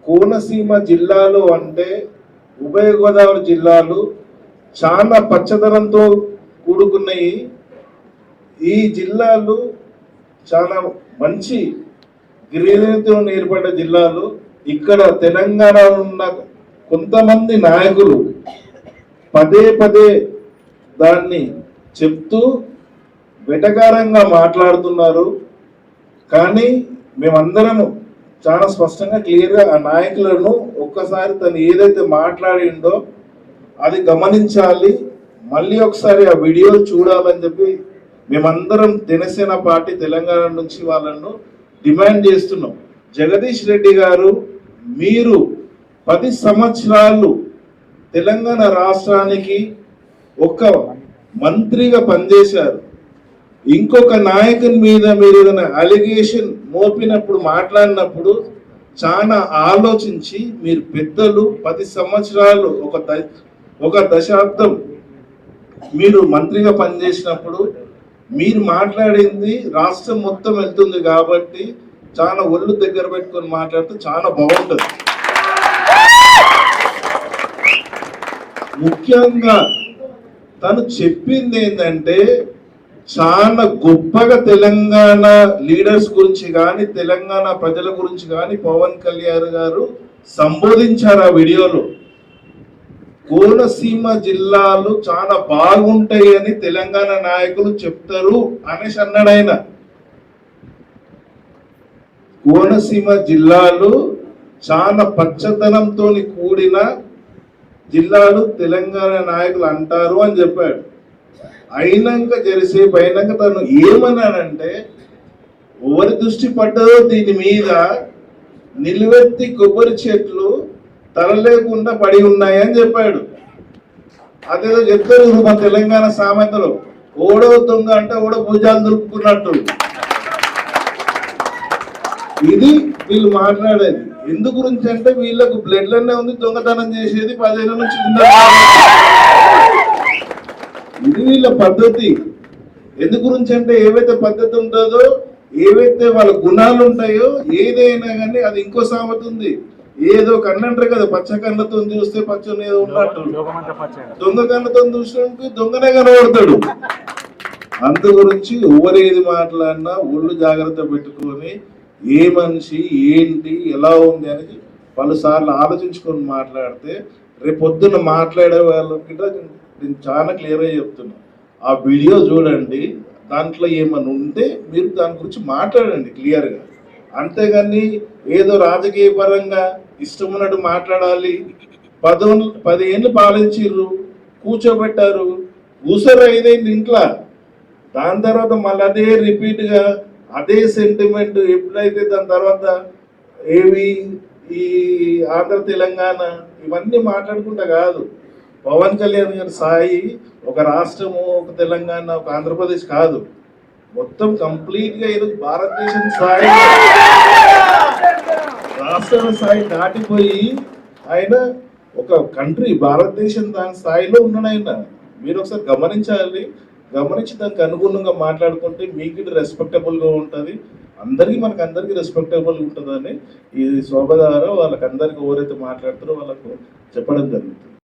కోనసీమ జిల్లాలు అంటే ఉభయ గోదావరి జిల్లాలు చాలా పచ్చదనంతో కూడుకున్నాయి. ఈ జిల్లాలు చాలా మంచి గ్రీనరీతో ఏర్పడ్డ జిల్లాలు. ఇక్కడ తెలంగాణలో ఉన్న కొంతమంది నాయకులు పదే పదే దాన్ని చెప్తూ వెటకారంగా మాట్లాడుతున్నారు. కానీ మేమందరము చాలా స్పష్టంగా క్లియర్గా ఆ నాయకులను ఒక్కసారి తను ఏదైతే మాట్లాడిండో అది గమనించాలి, మళ్ళీ ఒకసారి ఆ వీడియో చూడాలని చెప్పి మేమందరం జనసేన పార్టీ తెలంగాణ నుంచి వాళ్ళను డిమాండ్ చేస్తున్నాం. జగదీష్ రెడ్డి గారు, మీరు 10 సంవత్సరాలు తెలంగాణ రాష్ట్రానికి ఒక మంత్రిగా పనిచేశారు. ఇంకొక నాయకుని మీద మీరు ఏదైనా అలిగేషన్ మోపినప్పుడు మాట్లాడినప్పుడు చాలా ఆలోచించి మీరు పెద్దలు 10 సంవత్సరాలు ఒక దశాబ్దం మీరు మంత్రిగా పనిచేసినప్పుడు మీరు మాట్లాడింది రాష్ట్రం మొత్తం వెళ్తుంది కాబట్టి చాలా ఒళ్ళు దగ్గర పెట్టుకొని మాట్లాడితే చాలా బాగుంటుంది. ముఖ్యంగా తను చెప్పింది ఏంటంటే చాలా గొప్పగా తెలంగాణ లీడర్స్ గురించి కానీ తెలంగాణ ప్రజల గురించి కానీ పవన్ కళ్యాణ్ గారు సంబోధించారు ఆ వీడియోలో. కోనసీమ జిల్లాలు చాలా బాగుంటాయి అని తెలంగాణ నాయకులు చెప్తారు అనేసి అన్నాడు ఆయన. కోనసీమ జిల్లాలు చాలా పచ్చదనంతో కూడిన జిల్లాలు తెలంగాణ నాయకులు అంటారు అని చెప్పాడు. అయినాక జరిసేపు అయినాక తను ఏమన్నాడంటే ఎవరి దృష్టి పడ్డదో దీని మీద నిలువెత్తి కొబ్బరి చెట్లు తల లేకుండా పడి ఉన్నాయని చెప్పాడు. అదేదో చెప్తారు మా తెలంగాణ సామెతలో, ఓడో దొంగ అంటే ఓడో భుజాలు దులుపుకున్నట్టు. ఇది వీళ్ళు మాట్లాడేది ఎందు గురించి అంటే వీళ్ళకు బ్లడ్లనే ఉంది దొంగతనం చేసేది 10 ఏళ్ళ నుంచి. ఇది వీళ్ళ పద్ధతి. ఎందు గురించి అంటే ఏవైతే పద్ధతి ఉంటుందో, ఏవైతే వాళ్ళ గుణాలు ఉంటాయో, ఏదైనా కానీ అది ఇంకో సామెత ఉంది. ఏదో కన్నంటారు కదా, పచ్చ కళ్ళతో చూస్తే పచ్చని ఏదో ఉన్నట్టు, దొంగ కళ్ళతో చూసినప్పుడు దొంగనే కనబడతాడు. అందు గురించి ఎవరేది మాట్లాడినా ఒళ్ళు జాగ్రత్త పెట్టుకొని ఏ మనిషి ఏంటి ఎలా ఉంది అనేది పలుసార్లు ఆలోచించుకొని మాట్లాడితే రేపొద్దున మాట్లాడే వాళ్ళకి నేను చాలా క్లియర్గా చెప్తున్నా. ఆ వీడియో చూడండి, దాంట్లో ఏమన్నా ఉంటే మీరు దాని గురించి మాట్లాడండి క్లియర్గా. అంతేగాని ఏదో రాజకీయ పరంగా ఇష్టం ఉన్నట్టు మాట్లాడాలి. 10 ఏళ్ళు పాలించిర్రు, కూర్చోబెట్టారు, కూసరు 5 ఏళ్ళు ఇంట్లో, దాని తర్వాత మళ్ళీ అదే రిపీట్గా అదే సెంటిమెంట్. ఎప్పుడైతే దాని తర్వాత ఏవి ఈ ఆంధ్ర తెలంగాణ ఇవన్నీ మాట్లాడుకుంటా కాదు. పవన్ కళ్యాణ్ గారి స్థాయి ఒక రాష్ట్రము, ఒక తెలంగాణ, ఒక ఆంధ్రప్రదేశ్ కాదు, మొత్తం కంప్లీట్గా ఈరోజు భారతదేశం స్థాయి, రాష్ట్రాల స్థాయి దాటిపోయి ఆయన ఒక కంట్రీ భారతదేశం దాని స్థాయిలో ఉన్నాడు ఆయన. మీరు ఒకసారి గమనించాలి. గమనించి దానికి అనుగుణంగా మాట్లాడుకుంటే మీకు ఇది రెస్పెక్టబుల్గా ఉంటుంది, మనకు రెస్పెక్టబుల్ ఉంటుందని ఈ శోభ ద్వారా వాళ్ళకి అందరికీ ఎవరైతే మాట్లాడుతారో వాళ్ళకు చెప్పడం జరుగుతుంది.